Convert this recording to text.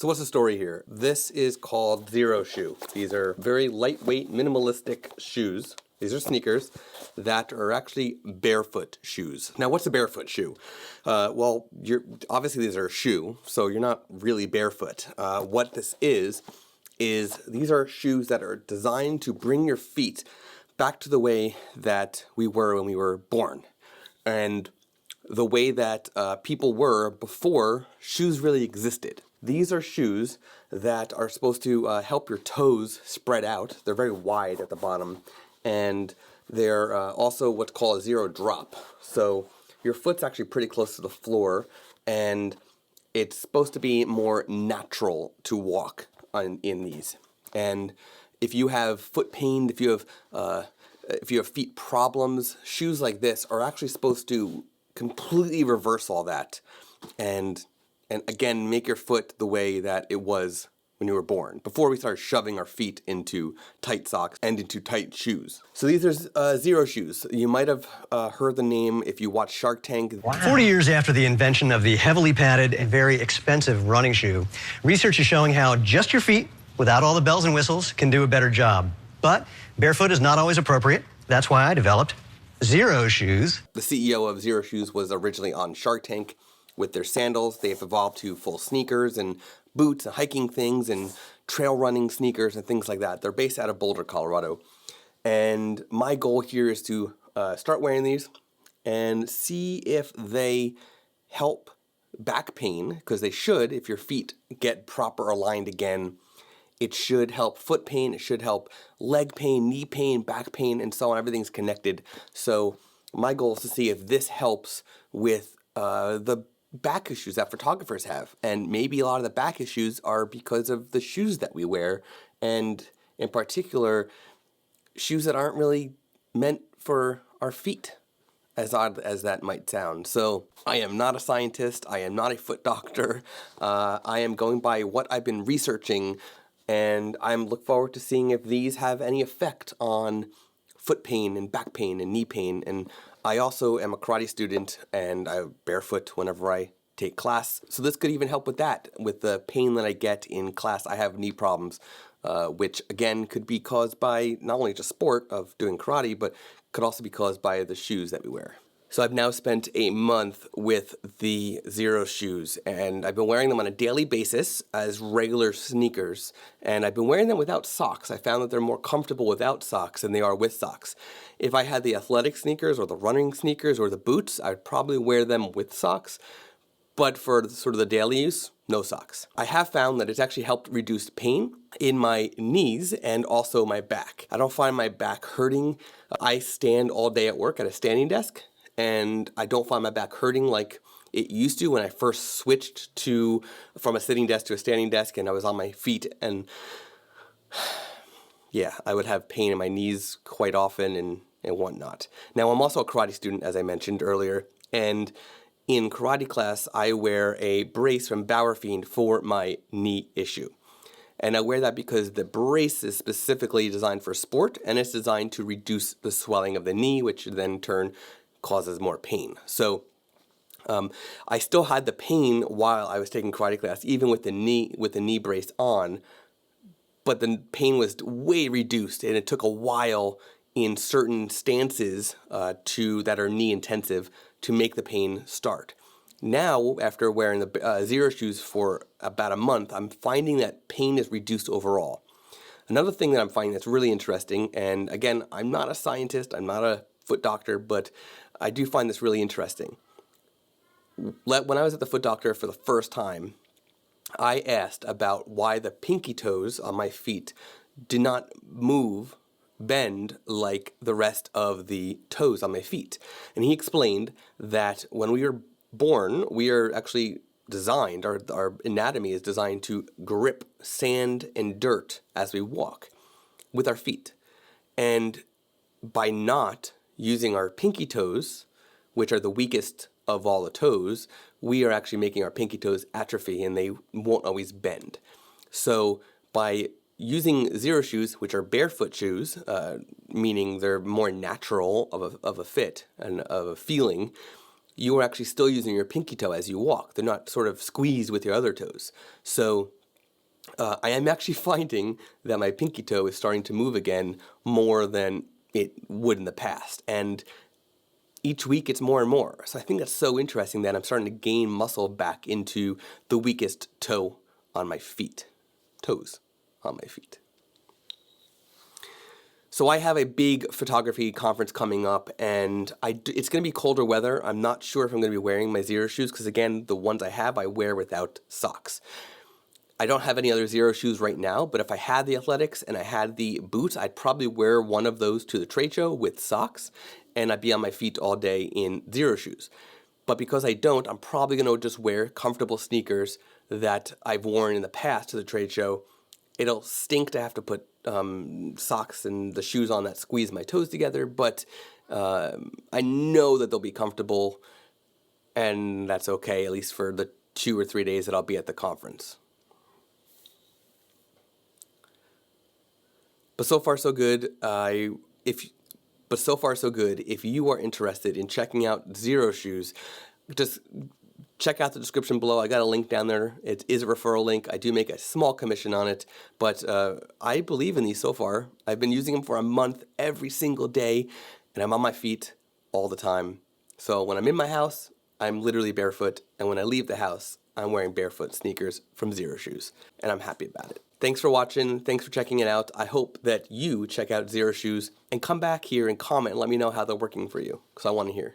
So what's the story here? This is called Xero Shoe. These are very lightweight, minimalistic shoes. These are sneakers that are actually barefoot shoes. Now, what's a barefoot shoe? Well, obviously these are a shoe, so you're not really barefoot. What this is these are shoes that are designed to bring your feet back to the way that we were when we were born. And the way that people were before shoes really existed. These are shoes that are supposed to help your toes spread out. They're very wide at the bottom, and they're also what's called a zero drop. So your foot's actually pretty close to the floor, and it's supposed to be more natural to walk in these. And if you have foot pain, if you have feet problems, shoes like this are actually supposed to completely reverse all that, and again make your foot the way that it was when you were born, before we started shoving our feet into tight socks and into tight shoes. So these are Xero Shoes. You might have heard the name if you watch Shark Tank. Wow. 40 years after the invention of the heavily padded and very expensive running shoe, research is showing how just your feet, without all the bells and whistles, can do a better job. But barefoot is not always appropriate. That's why I developed Xero Shoes. The CEO of Xero Shoes was originally on Shark Tank with their sandals. They've evolved to full sneakers and boots and hiking things and trail running sneakers and things like that. They're based out of Boulder, Colorado. And my goal here is to start wearing these and see if they help back pain, because they should. If your feet get proper aligned again, it should help foot pain, it should help leg pain, knee pain, back pain, and so on. Everything's connected. So my goal is to see if this helps with the back issues that photographers have. And maybe a lot of the back issues are because of the shoes that we wear, and in particular, shoes that aren't really meant for our feet, as odd as that might sound. So I am not a scientist, I am not a foot doctor, I am going by what I've been researching, and I'm looking forward to seeing if these have any effect on foot pain and back pain and knee pain. And I also am a karate student, and I'm barefoot whenever I take class. So this could even help with that, with the pain that I get in class. I have knee problems, which again could be caused by not only just sport of doing karate, but could also be caused by the shoes that we wear. So I've now spent a month with the Xero Shoes, and I've been wearing them on a daily basis as regular sneakers, and I've been wearing them without socks. I found that they're more comfortable without socks than they are with socks. If I had the athletic sneakers or the running sneakers or the boots, I'd probably wear them with socks, but for sort of the daily use, no socks. I have found that it's actually helped reduce pain in my knees and also my back. I don't find my back hurting. I stand all day at work at a standing desk, and I don't find my back hurting like it used to when I first switched from a sitting desk to a standing desk and I was on my feet, and yeah, I would have pain in my knees quite often and whatnot. Now, I'm also a karate student, as I mentioned earlier, and in karate class, I wear a brace from Bauerfeind for my knee issue. And I wear that because the brace is specifically designed for sport, and it's designed to reduce the swelling of the knee, which then in turn causes more pain. So I still had the pain while I was taking karate class, even with the knee brace on, but the pain was way reduced, and it took a while in certain stances that are knee intensive to make the pain start. Now, after wearing the Xero Shoes for about a month, I'm finding that pain is reduced overall. Another thing that I'm finding that's really interesting, and again, I'm not a scientist, I'm not a foot doctor, but I do find this really interesting. When I was at the foot doctor for the first time, I asked about why the pinky toes on my feet did not bend like the rest of the toes on my feet. And he explained that when we are born, we are actually designed, our anatomy is designed to grip sand and dirt as we walk with our feet. And by not using our pinky toes, which are the weakest of all the toes, we are actually making our pinky toes atrophy, and they won't always bend. So by using Xero Shoes, which are barefoot shoes, meaning they're more natural of a fit and of a feeling, you are actually still using your pinky toe as you walk. They're not sort of squeezed with your other toes. So I am actually finding that my pinky toe is starting to move again more than it would in the past. And each week it's more and more. So I think that's so interesting that I'm starting to gain muscle back into the weakest toe on my feet. Toes on my feet. So I have a big photography conference coming up, and it's going to be colder weather. I'm not sure if I'm going to be wearing my Xero shoes because, again, the ones I have I wear without socks. I don't have any other Xero shoes right now, but if I had the athletics and I had the boots, I'd probably wear one of those to the trade show with socks, and I'd be on my feet all day in Xero shoes. But because I don't, I'm probably going to just wear comfortable sneakers that I've worn in the past to the trade show. It'll stink to have to put socks and the shoes on that squeeze my toes together, but I know that they'll be comfortable, and that's okay, at least for the 2 or 3 days that I'll be at the conference. But so far so good. If you are interested in checking out Xero Shoes, just check out the description below. I got a link down there. It is a referral link. I do make a small commission on it, but I believe in these so far. I've been using them for a month every single day, and I'm on my feet all the time. So when I'm in my house, I'm literally barefoot, and when I leave the house, I'm wearing barefoot sneakers from Xero Shoes, and I'm happy about it. Thanks for watching. Thanks for checking it out. I hope that you check out Xero Shoes and come back here and comment and let me know how they're working for you, because I want to hear.